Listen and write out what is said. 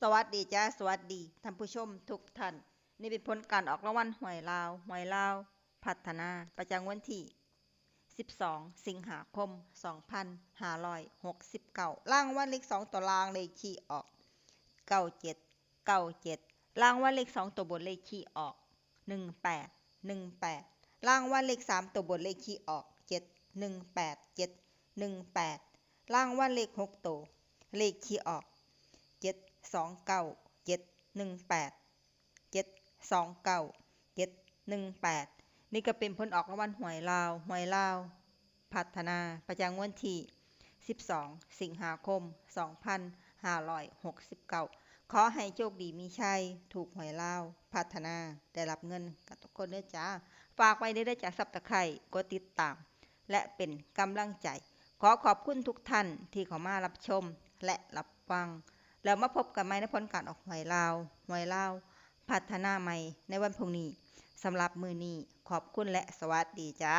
สวัสดีจ้าสวัสดีท่านผู้ชมทุกท่านนี่เป็นผลการออกรางวัลหวยลาวพัฒนาประจำวันที่12สิงหาคม2569รางวัลเลข2ตัวล่างเลขที่ออก9797รางวัลเลข2ตัวบนเลขที่ออก1818รางวัลเลข3ตัวบนเลขที่ออก718718รางวัลเลข6ตัวเลขที่ออก72971872971นี่ก็เป็นผลออกรางวัลหวยลาวพัฒนาประจำวันที่12สิงหาคม2569ขอให้โชคดีมีชัยถูกหวยลาวพัฒนาได้รับเงินกับทุกคนเด้อจ้าฝากไว้ได้จากSubscribeกดติดตามและเป็นกำลังใจขอขอบคุณทุกท่านที่เข้ามารับชมและรับฟังแล้วมาพบกันใหม่ในผลการออกหวยลาวพัฒนาใหม่ในวันพรุ่งนี้สำหรับมื้อนี้ขอบคุณและสวัสดีจ้า